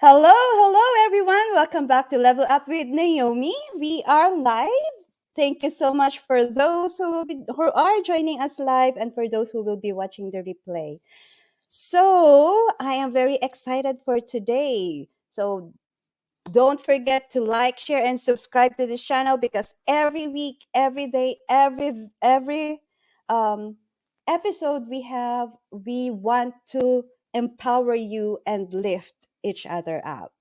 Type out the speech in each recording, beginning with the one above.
Hello, everyone. Welcome back to Level Up with Naomi. We are live. Thank you so much for those who are joining us live and for those who will be watching the replay. So, I am very excited for today. So, don't forget to like, share, and subscribe to this channel because every week, every day, every um, episode we want to empower you and lift each other up.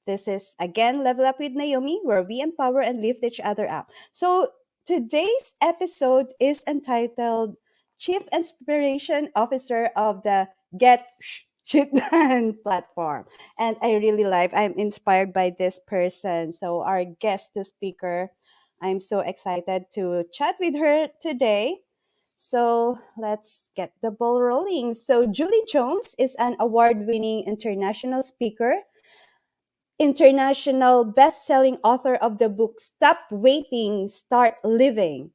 This is again Level Up with Naomi, where we empower and lift each other up. So today's episode is entitled Chief Inspiration Officer of the Shit Done platform. And I'm inspired by this person. So our guest, the speaker, I'm so excited to chat with her today. So let's get the ball rolling. So Julie Jones is an award-winning international speaker, international best-selling author of the book Stop Waiting, Start Living.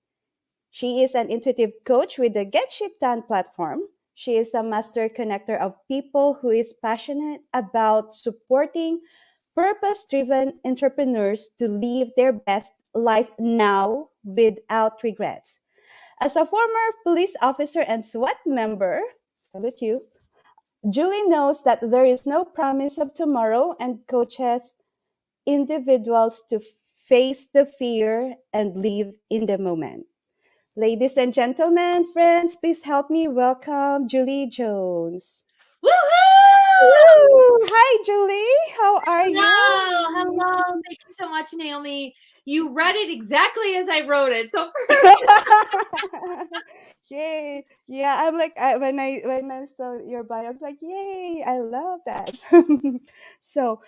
She is an intuitive coach with the Get Shit Done platform. She is a master connector of people who is passionate about supporting purpose-driven entrepreneurs to live their best life now without regrets. As a former police officer and SWAT member, salute you, Julie knows that there is no promise of tomorrow and coaches individuals to face the fear and live in the moment. Ladies and gentlemen, friends, please help me welcome Julie Jones. Woohoo! Woo! Hi, Julie. How are Hello, you? hello. Thank you so much, Naomi. You read it exactly as I wrote it. So perfect. Yay! Yeah, I'm like when I saw your bio, I was like, yay! I love that. So,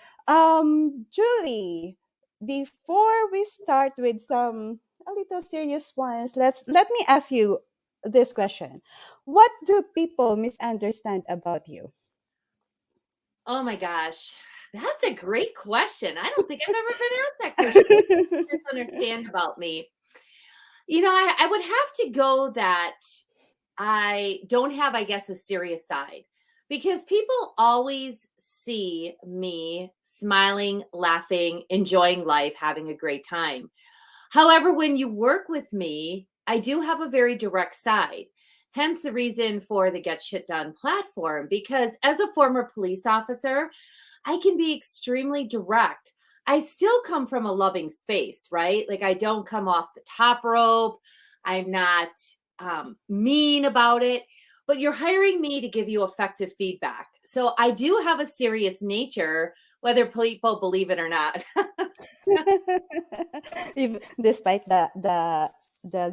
Julie, before we start with some a little serious ones, let me ask you this question: What do people misunderstand about you? Oh my gosh. That's a great question. I don't think I've ever been asked that question. What do you misunderstand about me? I would have to go that I don't have, I guess, a serious side because people always see me smiling, laughing, enjoying life, having a great time. However, when you work with me, I do have a very direct side. Hence the reason for the Get Shit Done platform, because as a former police officer, I can be extremely direct. I still come from a loving space, right? Like I don't come off the top rope. I'm not mean about it, but you're hiring me to give you effective feedback. So I do have a serious nature, whether people believe it or not. Despite the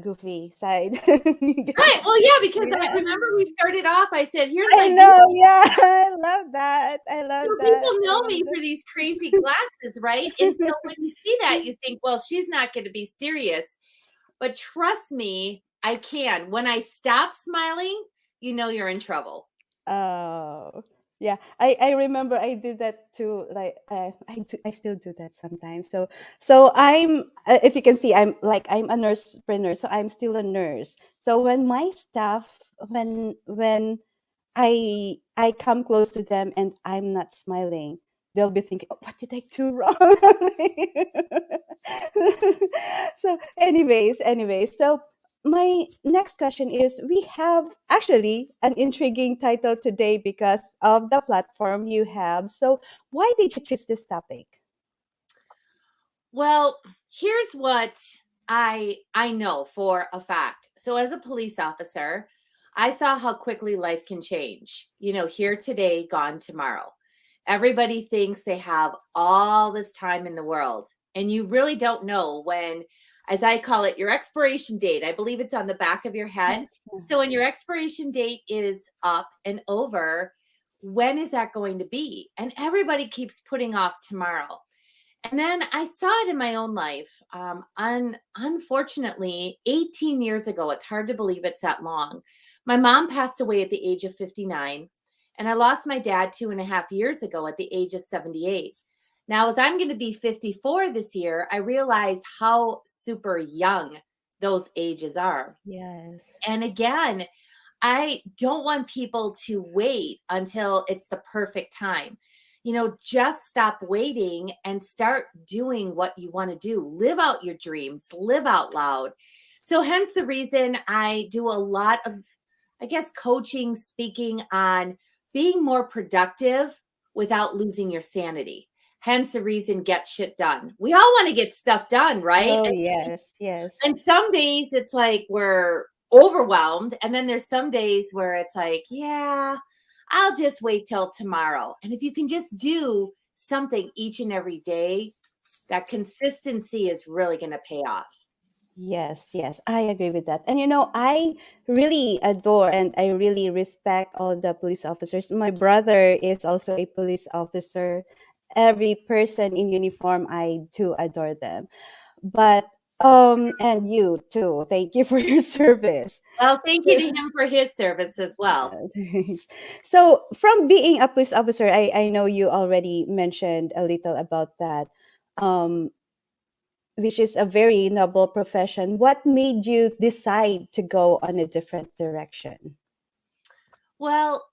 goofy side. Right. Well, yeah, because I Yeah. remember we started off, I said, here's I my know, beautiful. yeah. I love that. I So love that. people I know love me for these crazy glasses, right? And so when you see that, you think, well, she's not going to be serious. But trust me, I can. When I stop smiling, you know you're in trouble. Oh, yeah. I remember I did that too. Like I still do that sometimes. So I'm if you can see I'm a nurse, so I'm still a nurse. So when my staff when I come close to them and I'm not smiling, they'll be thinking, "Oh, what did I do wrong?" So, anyways, so my next question is: We have actually an intriguing title today because of the platform you have. So, why did you choose this topic? Well, here's what I know for a fact. So as a police officer, I saw how quickly life can change. Here today, gone tomorrow. Everybody thinks they have all this time in the world, and you really don't know when, as I call it, your expiration date. I believe it's on the back of your head. So when your expiration date is up and over, when is that going to be? And everybody keeps putting off tomorrow. And then I saw it in my own life. Unfortunately, 18 years ago, it's hard to believe it's that long. My mom passed away at the age of 59, and I lost my dad 2.5 years ago at the age of 78. Now, as I'm going to be 54 this year, I realize how super young those ages are. Yes. And again, I don't want people to wait until it's the perfect time. just stop waiting and start doing what you want to do. Live out your dreams, live out loud. So, hence the reason I do a lot of, I guess, coaching, speaking on being more productive without losing your sanity. Hence the reason get shit done. We all want to get stuff done, right? Oh, yes, yes. And some days it's like we're overwhelmed. And then there's some days where it's like, yeah, I'll just wait till tomorrow. And if you can just do something each and every day, that consistency is really going to pay off. Yes, yes, I agree with that. And I really adore and I really respect all the police officers. My brother is also a police officer. Every person in uniform, I do adore them. But and you too. Thank you for your service. Well, thank you to him for his service as well. Thanks. So, from being a police officer, I know you already mentioned a little about that. Um, which is a very noble profession. What made you decide to go on a different direction? Well,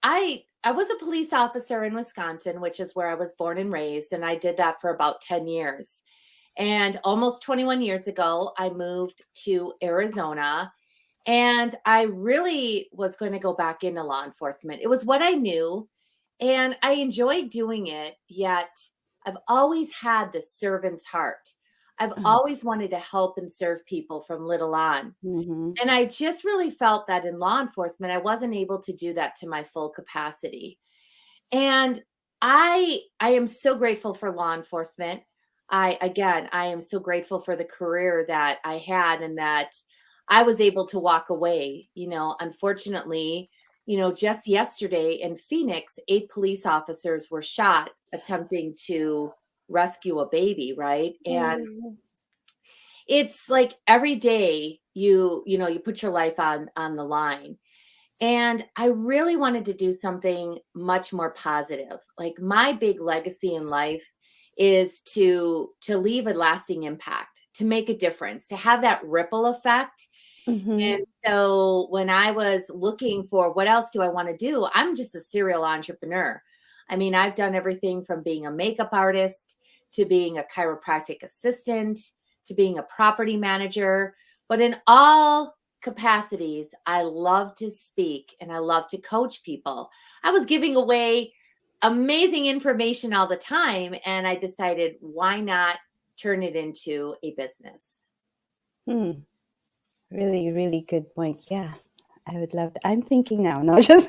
I was a police officer in Wisconsin, which is where I was born and raised, and I did that for about 10 years. And almost 21 years ago, I moved to Arizona, and I really was going to go back into law enforcement. It was what I knew, and I enjoyed doing it, yet I've always had the servant's heart. I've always wanted to help and serve people from little on. Mm-hmm. And I just really felt that in law enforcement, I wasn't able to do that to my full capacity. And I am so grateful for law enforcement. I am so grateful for the career that I had and that I was able to walk away. Unfortunately, just yesterday in Phoenix, 8 police officers were shot attempting to rescue a baby, right? And Oh, it's like every day you put your life on the line. And I really wanted to do something much more positive. Like my big legacy in life is to leave a lasting impact, to make a difference, to have that ripple effect. mm-hmm. And so when I was looking for what else do I want to do, I'm just a serial entrepreneur. I mean, I've done everything from being a makeup artist to being a chiropractic assistant to being a property manager. But in all capacities, I love to speak and I love to coach people. I was giving away amazing information all the time. And I decided, why not turn it into a business? Hmm. Really, really good point. Yeah, I would love to. I'm thinking now. No, just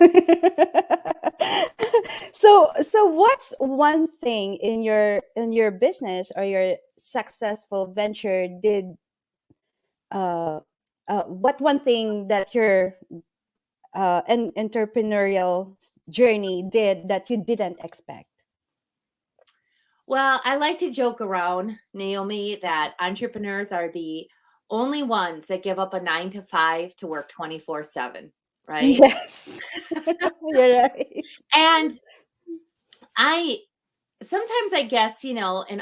so. What's one thing in your business or your successful venture did uh, what one thing that your an entrepreneurial journey did that you didn't expect? Well, I like to joke around, Naomi, that entrepreneurs are the only ones that give up a 9 to 5 to work 24/7, right? Yes, you're right. And I sometimes I guess, in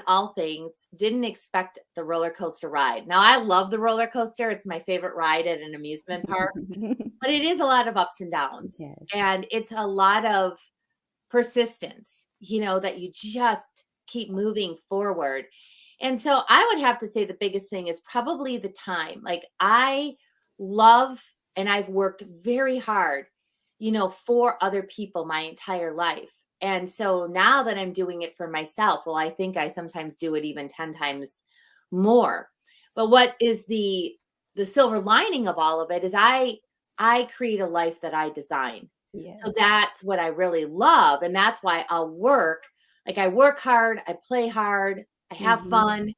all things, didn't expect the roller coaster ride. Now, I love the roller coaster. It's my favorite ride at an amusement park, but it is a lot of ups and downs. Yes. And it's a lot of persistence, that you just keep moving forward. And so I would have to say the biggest thing is probably the time. Like I love and I've worked very hard, for other people my entire life. And so now that I'm doing it for myself, well, I think I sometimes do it even 10 times more. But what is the silver lining of all of it is I create a life that I design. So Yes. that's what I really love. And that's why I'll work. Like I work hard, I play hard, I have Mm-hmm. fun.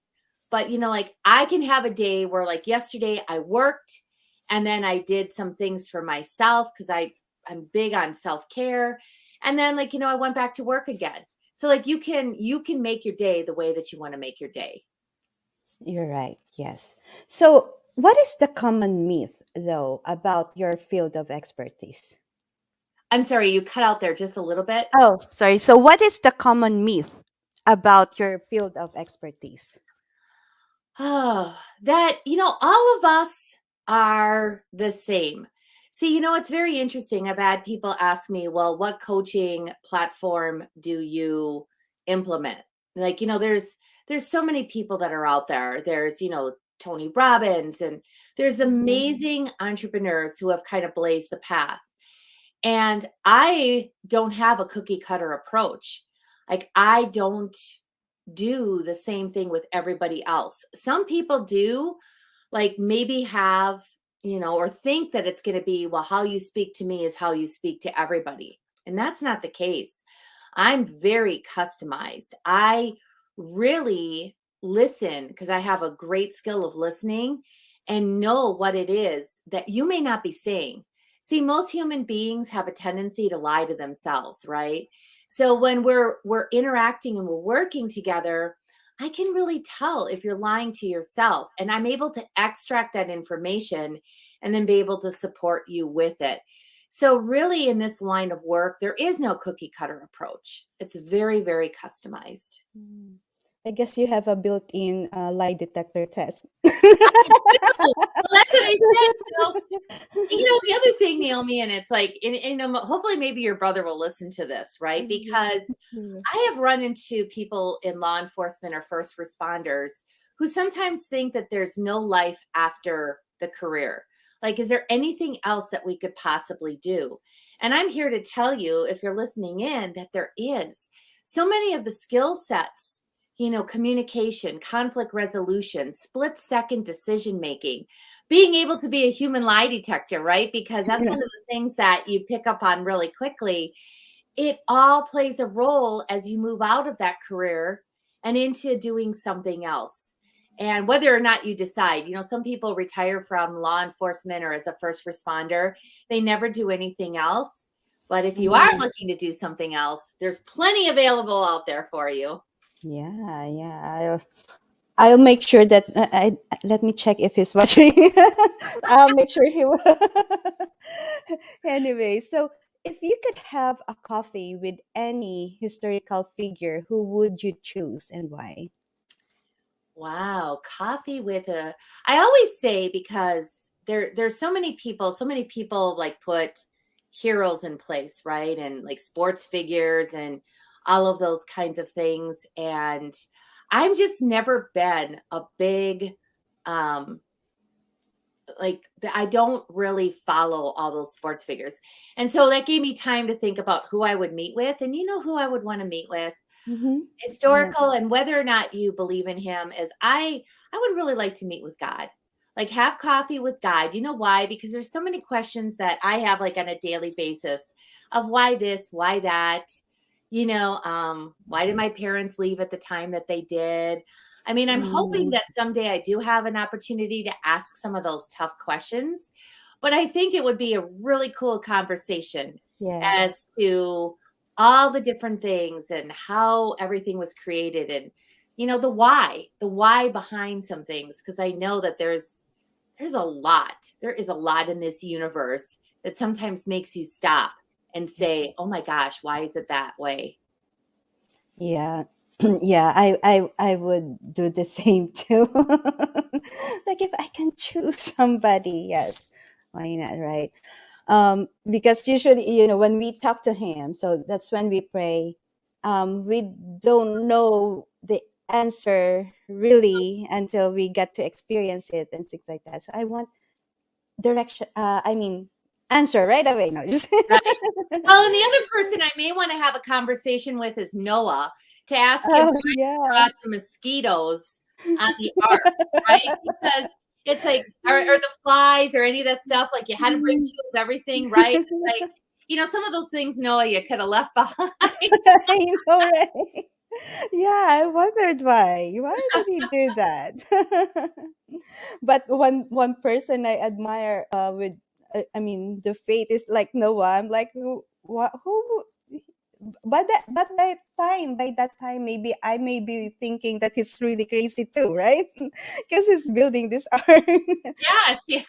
But like I can have a day where like yesterday I worked and then I did some things for myself because I'm big on self-care. And then like, I went back to work again. So like you can make your day the way that you want to make your day. You're right. Yes. So, what is the common myth, though, about your field of expertise? I'm sorry, you cut out there just a little bit. Oh, sorry. So, what is the common myth about your field of expertise? Oh, that, all of us are the same. See, it's very interesting. I've had people ask me, well, what coaching platform do you implement? Like, there's so many people that are out there. There's, Tony Robbins, and there's Mhm. amazing entrepreneurs who have kind of blazed the path. And I don't have a cookie cutter approach. Like, I don't do the same thing with everybody else. Some people do, like maybe have, or think that it's going to be, well, how you speak to me is how you speak to everybody. And that's not the case. I'm very customized. I really listen because I have a great skill of listening and know what it is that you may not be saying. See, most human beings have a tendency to lie to themselves, right? So when we're interacting and we're working together, I can really tell if you're lying to yourself, and I'm able to extract that information and then be able to support you with it. So, really, in this line of work, there is no cookie cutter approach. It's very, very customized. Mm. I guess you have a built-in lie detector test. I do. Well, that's what I said. The other thing, Naomi, and it's like, hopefully, maybe your brother will listen to this, right? Mhm. Because Yeah. I have run into people in law enforcement or first responders who sometimes think that there's no life after the career. Like, is there anything else that we could possibly do? And I'm here to tell you, if you're listening in, that there is. So many of the skill sets, communication, conflict resolution, split second decision making, being able to be a human lie detector, right? Because that's one of the things that you pick up on really quickly. It all plays a role as you move out of that career and into doing something else. And whether or not you decide, some people retire from law enforcement or as a first responder, they never do anything else. But if you are Mhm. looking to do something else, there's plenty available out there for you. Yeah, yeah. I'll make sure that let me check if he's watching. I'll make sure he will. Anyway, so if you could have a coffee with any historical figure, who would you choose and why? Wow, coffee with a I always say, because there's so many people like put heroes in place, right? And like sports figures and all of those kinds of things. And I'm just never been a big um I don't really follow all those sports figures. And so that gave me time to think about who I would meet with. And you know who I would want to meet with? Mm-hmm. Yeah. Historical, and whether or not you believe in him, is I would really like to meet with God. Like, have coffee with God. You know why? Because there's so many questions that I have, like, on a daily basis, of why this, why that. Why did my parents leave at the time that they did? I mean, I'm hoping Mm, that someday I do have an opportunity to ask some of those tough questions, but I think it would be a really cool conversation as yes. to all the different things and how everything was created, and the why behind some things, because I know that there is a lot in this universe that sometimes makes you stop and say, oh my gosh, why is it that way? Yeah. Yeah, I would do the same too. Like if I can choose somebody, yes. Why not, right? Because usually, when we talk to him, so that's when we pray. We don't know the answer really until we get to experience it and things like that. So I want direction. I mean, answer right away. No, just Right. Well, and the other person I may want to have a conversation with is Noah, to ask him oh why he yeah. brought the mosquitoes on the ark, right? Because it's like, or the flies or any of that stuff, like you had to bring Mm. two of everything, right? It's like, some of those things, Noah, you could have left behind. I know, right? Yeah, I wondered why. Why did he do that? But one person I admire with I mean the faith is like Noah. I'm like what who by that time maybe I may be thinking that he's really crazy too, right? Because he's building this ark. Yes, yes.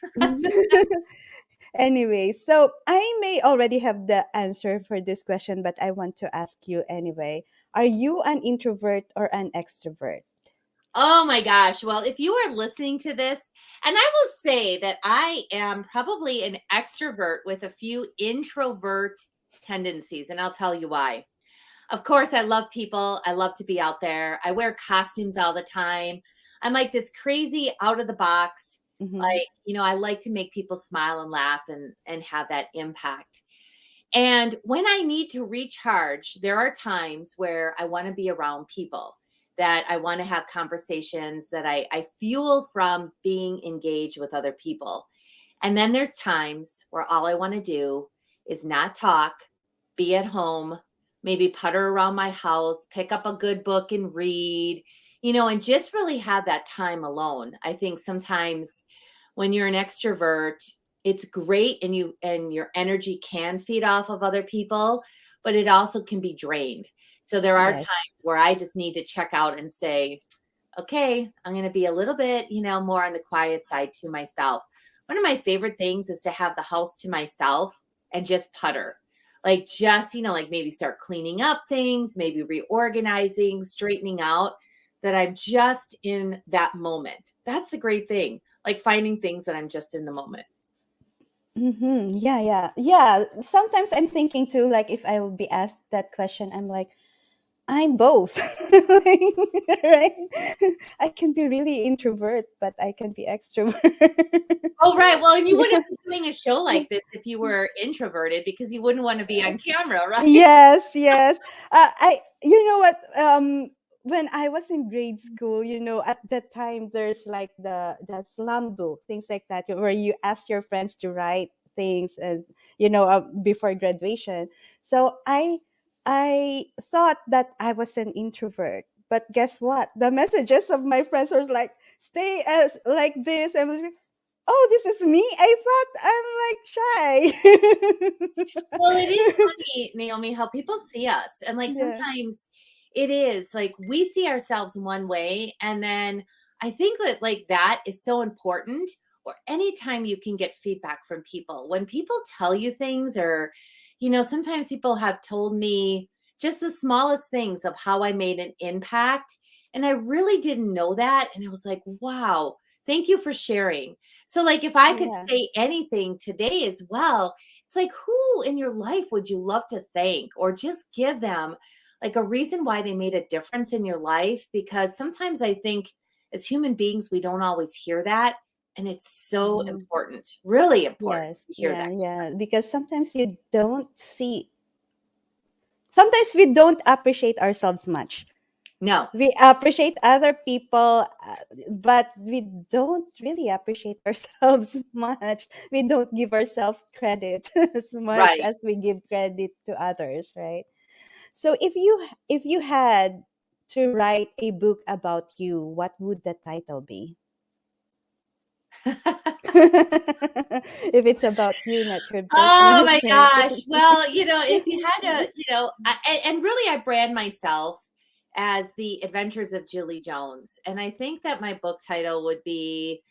Anyway, so I may already have the answer for this question, but I want to ask you anyway. Are you an introvert or an extrovert? Oh my gosh. Well, if you are listening to this, and I will say that I am probably an extrovert with a few introvert tendencies, and I'll tell you why. Of course, I love people. I love to be out there. I wear costumes all the time. I'm like this crazy out of the box. Mm-hmm. Like, I like to make people smile and laugh and have that impact. And when I need to recharge, there are times where I want to be around people, that I want to have conversations, that I fuel from being engaged with other people. And then there's times where all I want to do is not talk, be at home, maybe putter around my house, pick up a good book and read, and just really have that time alone. I think sometimes when you're an extrovert, it's great and your energy can feed off of other people, but it also can be drained. So there are Yes. times where I just need to check out and say, okay, I'm going to be a little bit, more on the quiet side to myself. One of my favorite things is to have the house to myself and just putter. Like just, like maybe start cleaning up things, maybe reorganizing, straightening out, that I'm just in that moment. That's the great thing. Like finding things that I'm just in the moment. Mm-hmm. Yeah, yeah, yeah. Sometimes I'm thinking too, like if I will be asked that question, I'm like, I'm both. Right? I can be really introvert, but I can be extrovert. Oh, right. Well, and you Yeah. wouldn't be doing a show like this if you were introverted, because you wouldn't want to be on camera, right? Yes, yes. You know what? When I was in grade school, at that time, there's like the slam book, things like that, where you ask your friends to write things, and before graduation. So I thought that I was an introvert, but guess what? The messages of my friends were like, "Stay as like this," and I was like, oh, this is me. I thought I'm like Well, it is shy. funny, Naomi, how people see us. And like Yeah. sometimes it is like we see ourselves one way. And then I think that like that is so important. Or anytime you can get feedback from people, when people tell you things, or, sometimes people have told me just the smallest things of how I made an impact. And I really didn't know that. And I was like, wow, thank you for sharing. So, like, if I could Yeah. say anything today as well, it's like, who in your life would you love to thank, or just give them like a reason why they made a difference in your life? Because sometimes I think as human beings, we don't always hear that. And it's so Mhm. important, really important Yes. to hear Yeah. that. Yeah. Because sometimes we don't appreciate ourselves much. No, We appreciate other people, but we don't really appreciate ourselves much. We don't give ourselves credit as much right. as we give credit to others, right? So if you had to write a book about you, what would the title be? If it's about you, not your Oh business, my right? gosh. Well, if you had to, and really I brand myself as the Adventures of Julie Jones. And I think that my book title would be,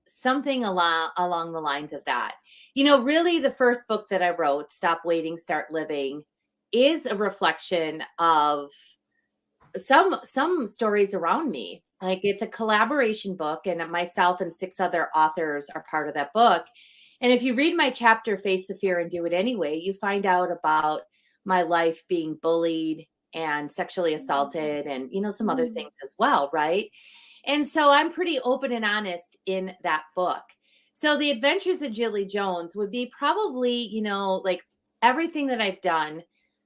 something along the lines of that. Really the first book that I wrote, Stop Waiting, Start Living, is a reflection of some stories around me. Like it's a collaboration book, and myself and six other authors are part of that book. And if you read my chapter, Face the Fear and Do It Anyway, you find out about my life being bullied and sexually assaulted, and some other Mm. things as well, right? And so I'm pretty open and honest in that book. So the Adventures of Julie Jones would be probably, like everything that I've done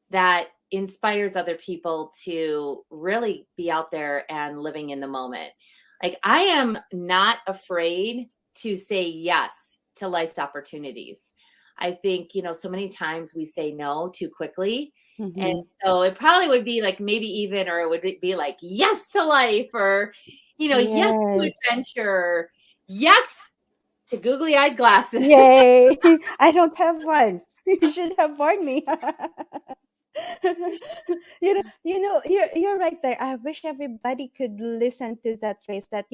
that inspires other people to really be out there and living in the moment. Like I am not afraid to say yes to life's opportunities. I think, so many times we say no too quickly. And Mhm. so it probably would be like maybe even, or it would be like yes to life, or, yes to Yes. adventure, yes to googly eyed glasses. Yay. I don't have one. You should have warned me. You're right there. I wish everybody could listen to that phrase that,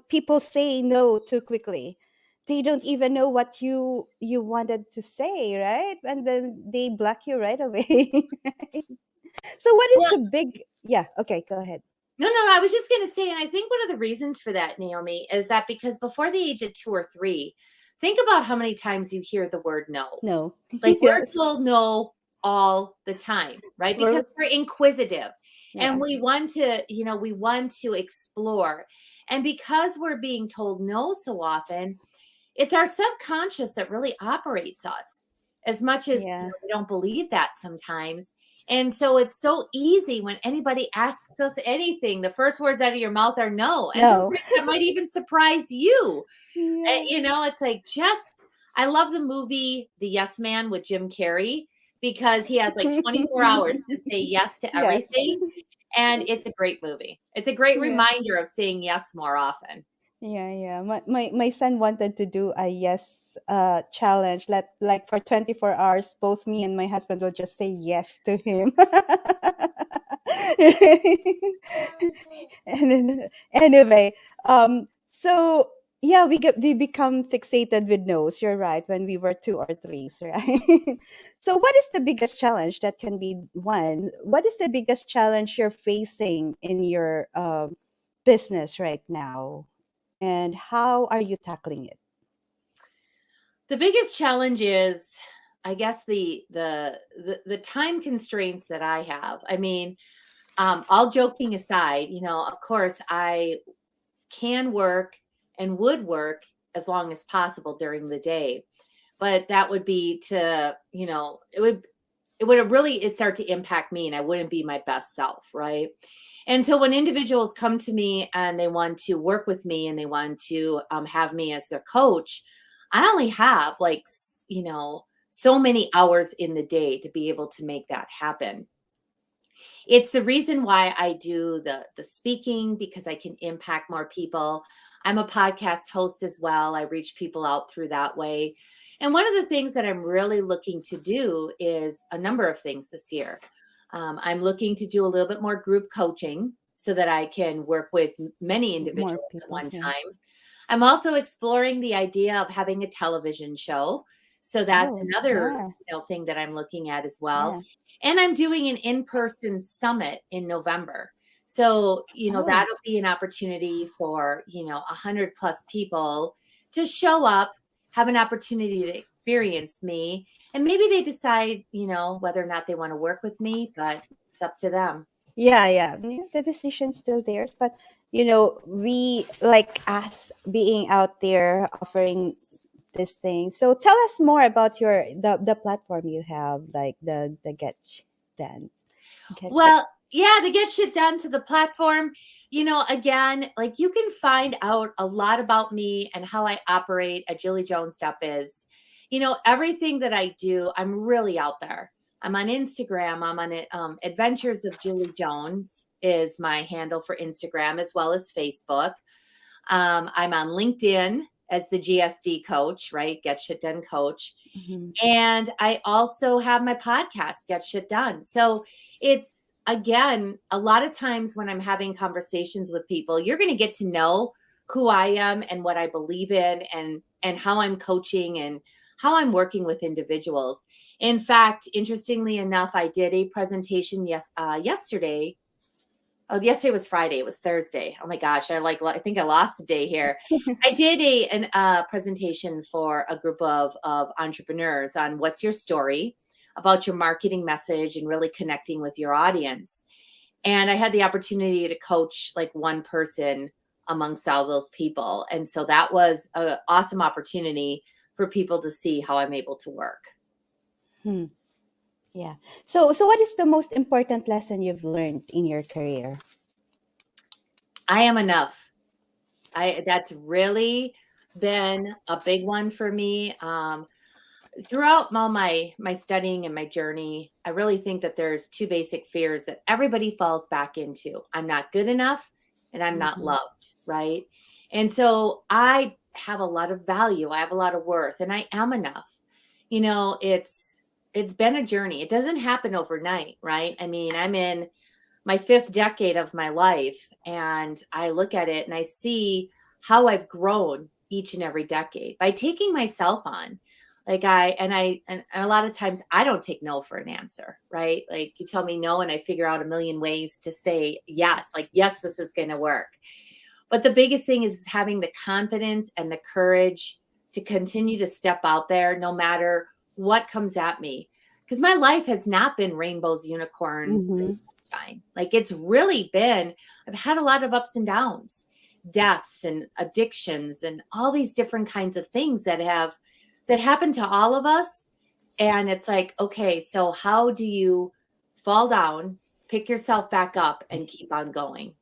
people say no too quickly. They don't even know what you wanted to say, right? And then they block you right away. Right? So what is Well, the big, yeah, okay, go ahead. No, no, I was just going to say, and I think one of the reasons for that, Naomi, is that because before the age of 2 or 3, think about how many times you hear the word no. No. Like we're Yes. told no all the time, right? Because We're, we're inquisitive and yeah. we want to, we want to explore. And because we're being told no so often, it's our subconscious that really operates us as much as Yeah. we don't believe that sometimes. And so it's so easy when anybody asks us anything, the first words out of your mouth are no. And No. sometimes that might even surprise you. Yeah. It's like I love the movie The Yes Man with Jim Carrey because he has like 24 hours to say yes to Yes. everything. And it's a great movie. It's a great Yeah. reminder of saying yes more often. Yeah, yeah. My son wanted to do a yes challenge. Like for 24 hours, both me and my husband will just say yes to him. And then, anyway, so yeah, we become fixated with no's. You're right. When we were 2 or 3s, right? So, what is the biggest challenge that can be one? What is the biggest challenge you're facing in your business right now, and how are you tackling it? The biggest challenge is, I guess, the time constraints that I have. I mean, all joking aside, of course, I can work and would work as long as possible during the day, but that would be to, it would really start to impact me, and I wouldn't be my best self, right? And so when individuals come to me and they want to work with me and they want to have me as their coach, I only have so many hours in the day to be able to make that happen. It's the reason why I do the speaking, because I can impact more people. I'm a podcast host as well. I reach people out through that way. And one of the things that I'm really looking to do is a number of things this year. I'm looking to do a little bit more group coaching so that I can work with many More individuals at people, one yeah. time. I'm also exploring the idea of having a television show. So that's Oh, another yeah, thing that I'm looking at as well. yeah. And I'm doing an in-person summit in November. So, Oh, that'll be an opportunity for, 100 plus people to show up, have an opportunity to experience me, and maybe they decide, whether or not they want to work with me, but it's up to them. yeah, yeah. Yeah, the decision's still theirs, but we like us being out there offering this thing. So tell us more about the platform you have, like the get shit. Well, yeah, to get shit done to the platform, again, like you can find out a lot about me and how I operate at Julie Jones Biz. Everything that I do, I'm really out there. I'm on Instagram. I'm on it. Adventures of Julie Jones is my handle for Instagram as well as Facebook. I'm on LinkedIn as the GSD coach, right? Get Shit Done Coach. Mhm. And I also have my podcast, Get Shit Done. So it's, again, a lot of times when I'm having conversations with people, you're going to get to know who I am and what I believe in, and how I'm coaching and how I'm working with individuals. In fact, interestingly enough, I did a presentation yesterday. Oh, yesterday was Friday. It was Thursday. Oh my gosh, I think I lost a day here. I did a presentation for a group of entrepreneurs on what's your story, about your marketing message, and really connecting with your audience. And I had the opportunity to coach like one person amongst all those people, and so that was an awesome opportunity for people to see how I'm able to work. Hmm. Yeah. So what is the most important lesson you've learned in your career? I am enough. I That's really been a big one for me. Throughout all my studying and my journey, I really think that there's two basic fears that everybody falls back into. I'm not good enough and I'm not Mhm. loved, right? And so I have a lot of value, I have a lot of worth, and I am enough. It's been a journey. It doesn't happen overnight, right? I mean, I'm in my fifth decade of my life, and I look at it and I see how I've grown each and every decade by taking myself on. Like and a lot of times I don't take no for an answer, right? Like you tell me no and I figure out a million ways to say yes, like, yes, this is going to work. But the biggest thing is having the confidence and the courage to continue to step out there no matter what comes at me. Because my life has not been rainbows, unicorns, and Mm-hmm. sunshine. Like it's really been, I've had a lot of ups and downs, deaths and addictions and all these different kinds of things that happen to all of us. And it's like, okay, so how do you fall down, pick yourself back up, and keep on going?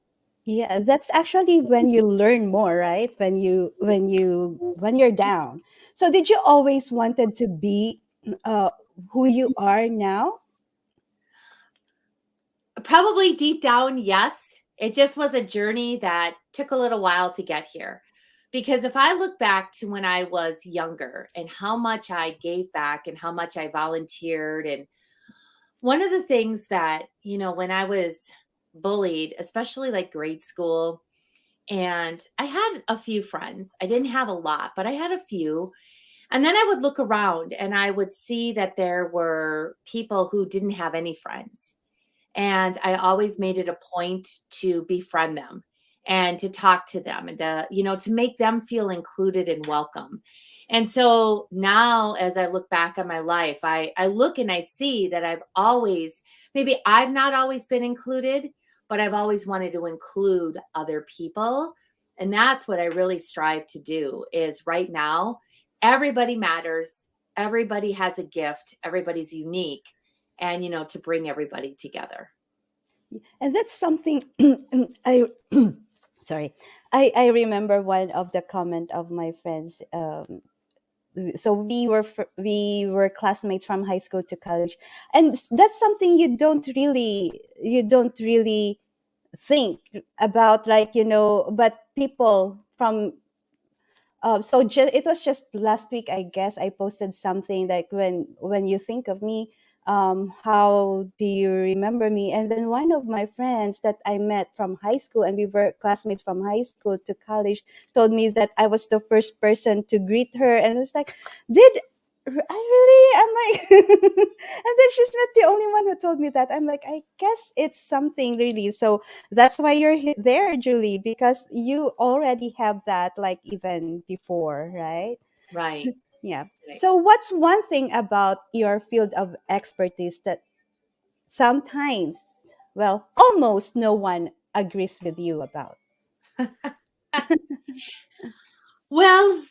Yeah, that's actually when you learn more, right? When you're down. So did you always wanted to be uh, who you are now? Probably deep down, yes. It just was a journey that took a little while to get here. Because if I look back to when I was younger and how much I gave back and how much I volunteered, and one of the things that, when I was bullied, especially like grade school, and I had a few friends. I didn't have a lot, but I had a few. And then I would look around and I would see that there were people who didn't have any friends, and I always made it a point to befriend them and to talk to them and to make them feel included and welcome. And so now as I look back on my life, I look and I see that maybe I've not always been included, but I've always wanted to include other people. And that's what I really strive to do is right now, everybody matters. Everybody has a gift. Everybody's unique, and to bring everybody together. And that's something I sorry. I remember one of the comment of my friends. So we were classmates from high school to college, and that's something you don't really think about, like, but people from it was just last week, I guess. I posted something like, when you think of me, how do you remember me? And then one of my friends that I met from high school, and we were classmates from high school to college, told me that I was the first person to greet her, and it's like, did I really? I'm like, and then she's not the only one who told me that. I'm like, I guess it's something really. So that's why you're there, Julie, because you already have that, like, even before, right? Right. Yeah. Right. So what's one thing about your field of expertise that sometimes, well, almost no one agrees with you about? Well,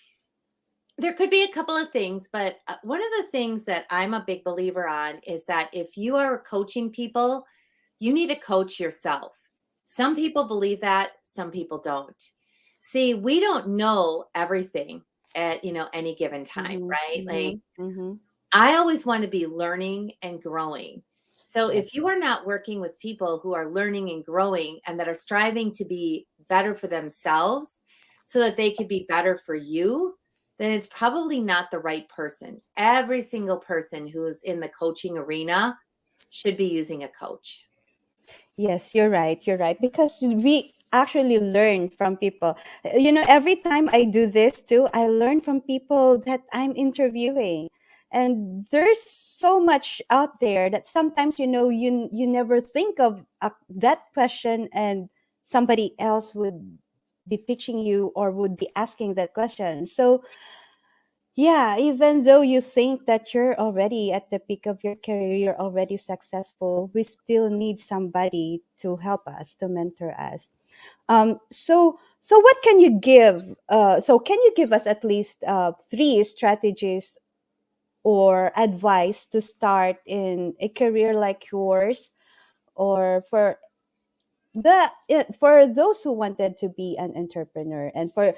there could be a couple of things, but one of the things that I'm a big believer on is that if you are coaching people, you need to coach yourself. Some people believe that, some people don't. See, we don't know everything at, any given time, Mm-hmm, right? mm-hmm, Like mm-hmm. I always want to be learning and growing. So if you are Yes. not working with people who are learning and growing and that are striving to be better for themselves so that they could be better for you, then it's probably not the right person. Every single person who is in the coaching arena should be using a coach. Yes, you're right. You're right. Because we actually learn from people. Every time I do this too, I learn from people that I'm interviewing. And there's so much out there that sometimes, you never think of that question, and somebody else would be teaching you or would be asking that question. So, yeah, even though you think that you're already at the peak of your career, you're already successful, we still need somebody to help us, to mentor us. So what can you give? So can you give us at least three strategies or advice to start in a career like yours, or for those who wanted to be an entrepreneur, and for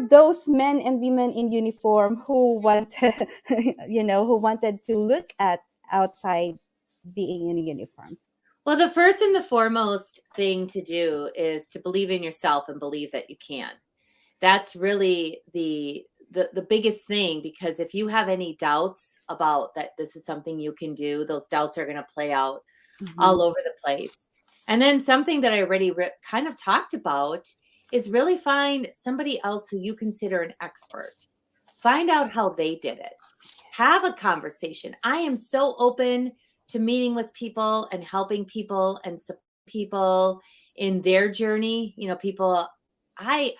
those men and women in uniform who wanted who wanted to look at outside being in a uniform? Well, the first and the foremost thing to do is to believe in yourself and believe that you can. That's really the biggest thing, because if you have any doubts about that this is something you can do, those doubts are going to play out Hmm. all over the place. And then something that I already kind of talked about is really find somebody else who you consider an expert. Find out how they did it. have a conversation. I am so open to meeting with people and helping people and supporting people in their journey. People, I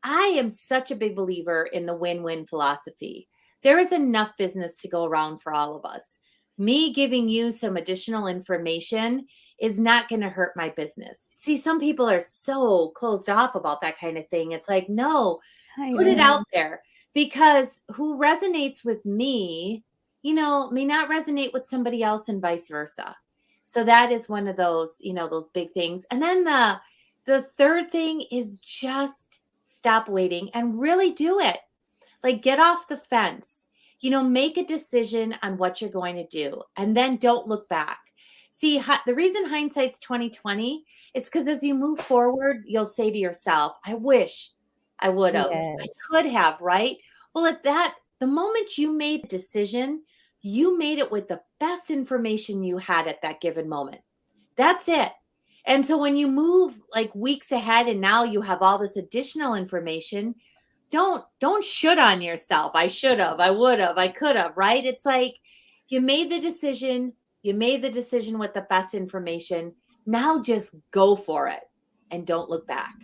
I am such a big believer in the win-win philosophy. There is enough business to go around for all of us. Me giving you some additional information is not going to hurt my business. See, some people are so closed off about that kind of thing. It's like, no, I put it out know. there, because who resonates with me, may not resonate with somebody else and vice versa. So that is one of those, those big things. And then the third thing is just stop waiting and really do it. Like, get off the fence, make a decision on what you're going to do, and then don't look back. See, the reason hindsight's 2020 is because as you move forward, you'll say to yourself, I wish I would have, I Yes. could have, right? Well, the moment you made the decision, you made it with the best information you had at that given moment. That's it. And so when you move like weeks ahead and now you have all this additional information, don't should on yourself. I should have, I would have, I could have, right? It's like you made the decision, with the best information. Now just go for it and don't look back.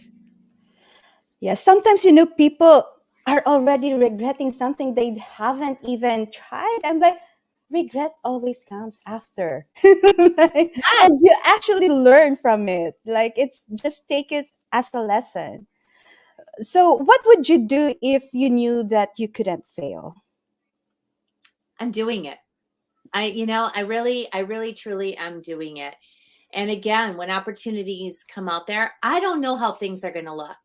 Yeah, sometimes people are already regretting something they haven't even tried. I'm like, regret always comes after. Like, and Yes, you actually learn from it. Like, it's just take it as a lesson. So, what would you do if you knew that you couldn't fail? I'm doing it. I really truly am doing it. And again, when opportunities come out there, I don't know how things are going to look.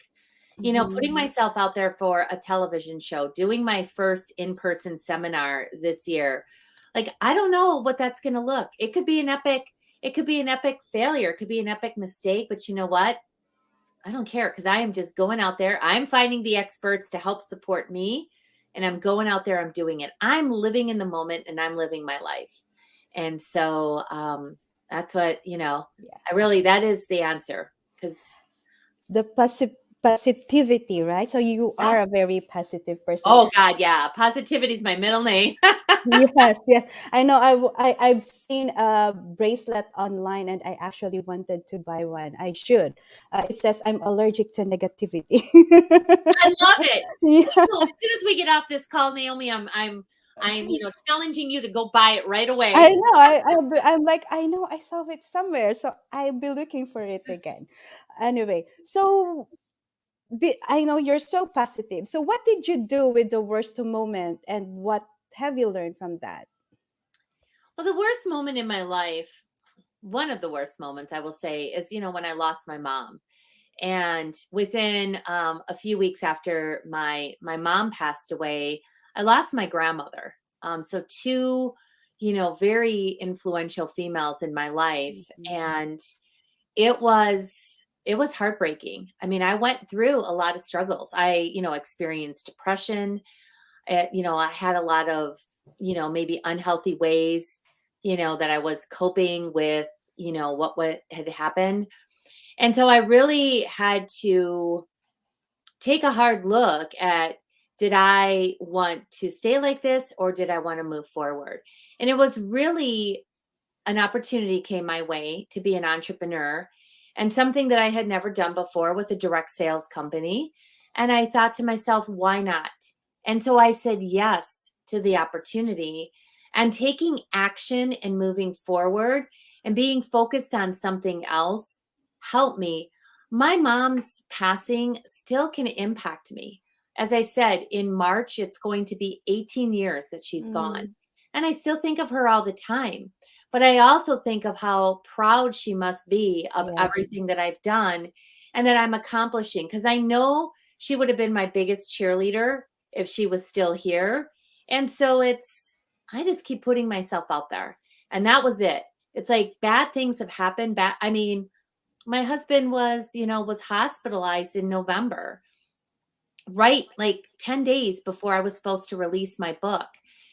Putting Mhm. myself out there for a television show, doing my first in-person seminar this year. Like, I don't know what that's going to look. It could be an epic failure. It could be an epic mistake, but you know what? I don't care, because I am just going out there. I'm finding the experts to help support me, and I'm going out there. I'm doing it. I'm living in the moment and I'm living my life. And so that's what, Yeah. that is the answer. Because, The positivity, right? So, you are a yes. very positive person. Oh, God, yeah. Positivity is my middle name. Yes, yes. I know. I've seen a bracelet online, and I actually wanted to buy one. I should. It says I'm allergic to negativity. I love it. Yeah, As soon as we get off this call, Naomi, I'm challenging you to go buy it right I away. know. I'm like, I know I saw it somewhere, so I'll be looking for it again. Anyway, so I know you're so positive. So what did you do with the worst moment, and what have you learned from that? Well, the worst moment in my life, one of the worst moments I will say, is when I lost my mom. And within a few weeks after my mom passed away, I lost my grandmother. So two, very influential females in my life, Mhm. and it was heartbreaking. I mean, I went through a lot of struggles. I experienced depression. I had a lot of maybe unhealthy ways that I was coping with what had happened. And so I really had to take a hard look at, did I want to stay like this, or did I want to move forward? And it was really an opportunity came my way to be an entrepreneur, and something that I had never done before, with a direct sales company. And I thought to myself, why not? And so I said yes to the opportunity, and taking action and moving forward and being focused on something else helped me. My mom's passing still can impact me. As I said, in March, it's going to be 18 years that she's gone. Mm, And I still think of her all the time. But I also think of how proud she must be of yes. everything that I've done and that I'm accomplishing, because I know she would have been my biggest cheerleader if she was still here. And so I just keep putting myself out there. And that was it. It's like bad things have happened. I mean, my husband was hospitalized in November, right, like 10 days before I was supposed to release my book.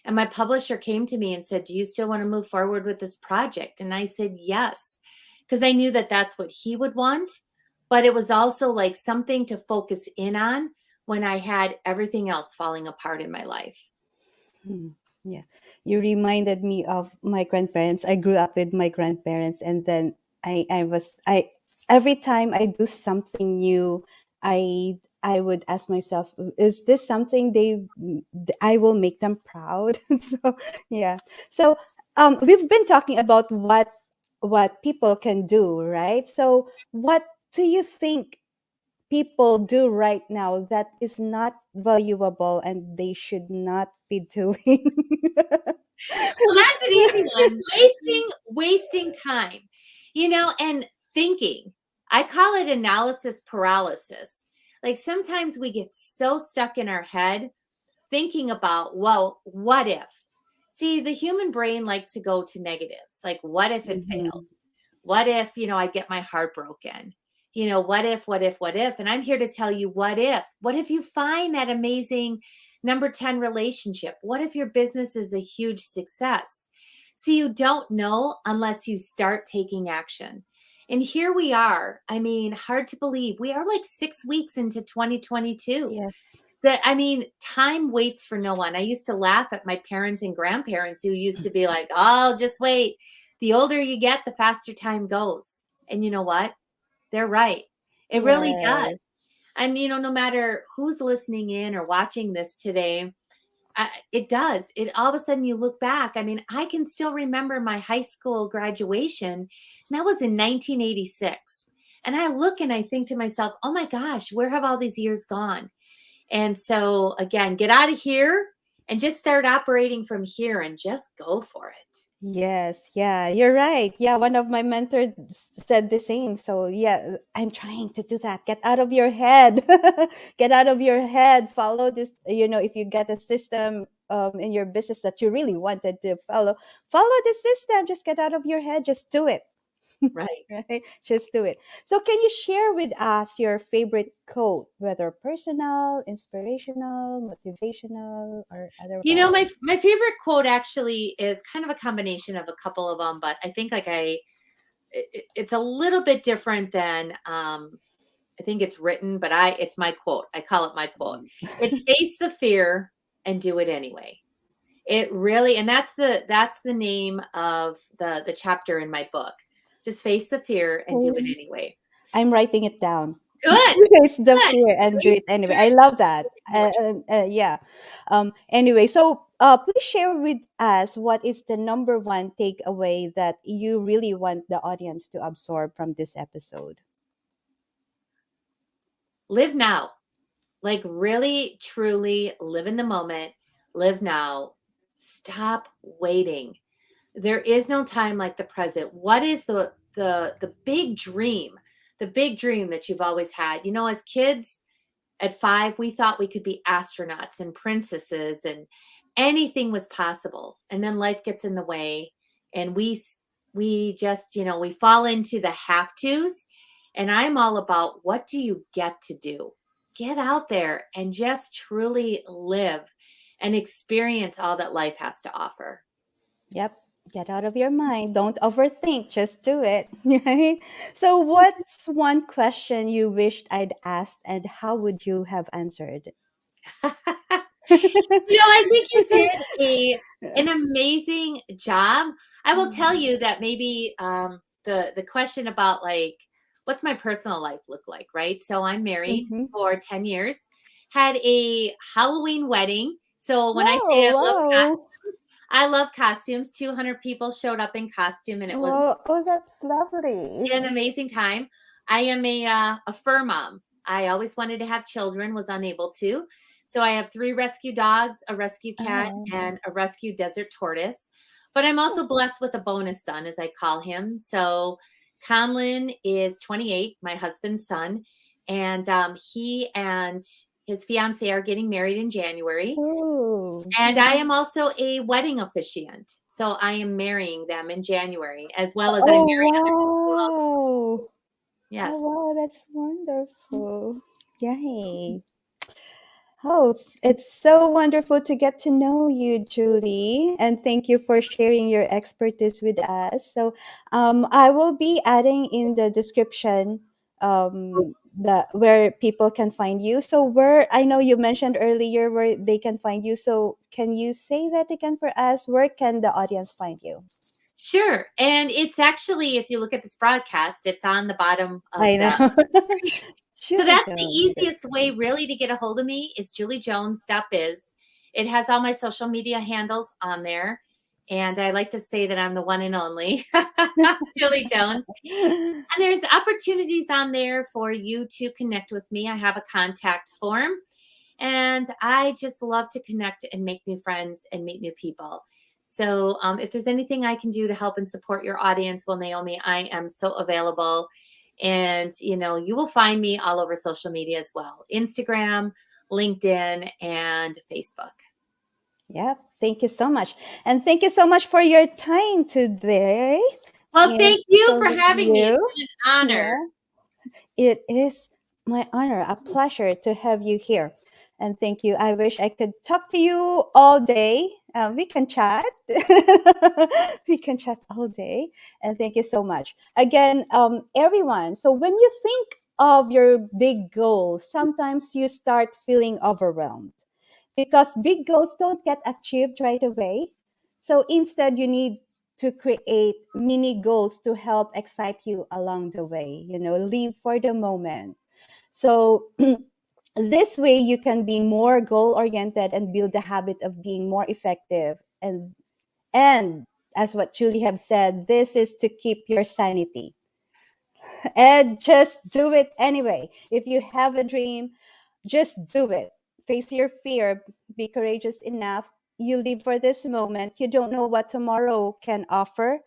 And my publisher came to me and said, do you still want to move forward with this project? And I said, yes, because I knew that that's what he would want. But it was also like something to focus in on when I had everything else falling apart in my life. Hmm. Yeah. You reminded me of my grandparents. I grew up with my grandparents, and then I every time I do something new, I would ask myself, is this something I will make them proud? So yeah. So we've been talking about what people can do, right? So what do you think people do right now that is not valuable and they should not be doing? Well, that's an easy one. Wasting time. And thinking. I call it analysis paralysis. Like sometimes we get so stuck in our head thinking about, well, what if? See, the human brain likes to go to negatives. Like, what if it fails? Mhm. What if, I get my heart broken? What if, what if, what if? And I'm here to tell you, what if? What if you find that amazing number 10 relationship? What if your business is a huge success? See, you don't know unless you start taking action. And here we are. I mean, hard to believe. We are like 6 weeks into 2022. Yes. Time waits for no one. I used to laugh at my parents and grandparents who used to be like, oh, just wait. The older you get, the faster time goes. And you know what? They're right. It really Yes. does. And, no matter who's listening in or watching this today, it does. It all of a sudden you look back. I mean, I can still remember my high school graduation, and that was in 1986. And I look and I think to myself, oh my gosh, where have all these years gone? And so, again, get out of here and just start operating from here and just go for it. Yes, yeah, you're right. Yeah, one of my mentors said the same. So, yeah, I'm trying to do that. Get out of your head. Get out of your head. Follow this, if you get a system in your business that you really wanted to follow the system. Just get out of your head. Just do it. Right. Right? Just do it. So, can you share with us your favorite quote, whether personal, inspirational, motivational, or otherwise? My favorite quote actually is kind of a combination of a couple of them, but I think it's a little bit different than I think it's written, but it's my quote. I call it my quote. It's face the fear and do it anyway. It really, and that's the name of the chapter in my book. Just face the fear and do it anyway. I'm writing it down. Good, It's the good. fear and do Face it the anyway. fear I love and that. do it anyway. Yeah. Anyway, so please share with us what is the number one takeaway that you really want the audience to absorb from this episode. Live now. Like really, truly live in the moment. Live now. Stop waiting. There is no time like the present. What is the big dream? The big dream that you've always had. As kids, at 5, we thought we could be astronauts and princesses and anything was possible. And then life gets in the way and we just, we fall into the have tos. And I'm all about what do you get to do? Get out there and just truly live and experience all that life has to offer. Yep. Get out of your mind. Don't overthink. Just do it. Right? So, what's one question you wished I'd asked, and how would you have answered? I think you did an amazing job. I will tell you that maybe the question about like what's my personal life look like, right? So I'm married Mm-hmm. for 10 years, had a Halloween wedding. So when I say Oh, wow. I love costumes. 200 people showed up in costume and it was Oh, oh, that's lovely. an amazing time. I am a fur mom. I always wanted to have children, was unable to. So I have 3 rescue dogs, a rescue cat, Oh. and a rescue desert tortoise. But I'm also blessed with a bonus son, as I call him. So Conlin is 28, my husband's son, and he and his fiance are getting married in January. Oh. And I am also a wedding officiant. So I am marrying them in January, as well as I Oh, marry other people also. wow. Oh, Yes. wow, that's wonderful. Yay. Oh, it's so wonderful to get to know you, Julie. And thank you for sharing your expertise with us. So, I will be adding in the description the where people can find you. So where I know you mentioned earlier where they can find you. So can you say that again for us? Where can the audience find you? Sure. And it's actually, if you look at this broadcast, it's on the bottom of I the know. screen. So Julie that's the Jones. That's easiest way me. really to get a hold of me is juliejones.biz. It has all my social media handles on there. And I like to say that I'm the one and only Julie Jones. And there's opportunities on there for you to connect with me. I have a contact form, and I just love to connect and make new friends and meet new people. So, if there's anything I can do to help and support your audience, well, Naomi, I am so available. And, you will find me all over social media as well: Instagram, LinkedIn, and Facebook. Yeah, thank you so much. And thank you so much for your time today. Well, And thank you for so having me. It's you, been an honor. yeah, it is my honor, a pleasure to have you here. And thank you. I wish I could talk to you all day. We can chat. We can chat all day. And thank you so much. Again, everyone. So when you think of your big goals, sometimes you start feeling overwhelmed because big goals don't get achieved right away. So instead, you need to create mini goals to help excite you along the way. Live for the moment. So this way, you can be more goal oriented and build the habit of being more effective. And as what Julie have said, this is to keep your sanity and just do it anyway. If you have a dream, just do it. Face your fear. Be courageous enough. You live for this moment. You don't know what tomorrow can offer.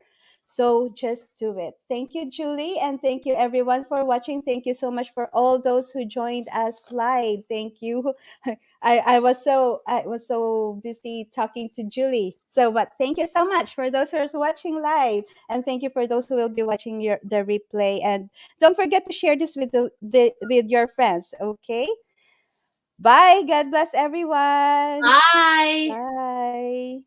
So just do it. Thank you, Julie. And thank you, everyone, for watching. Thank you so much for all those who joined us live. Thank you. I was so busy talking to Julie. So, but thank you so much for those who are watching live. And thank you for those who will be watching the replay. And don't forget to share this with with your friends. Okay. Bye. God bless everyone. Bye. Bye.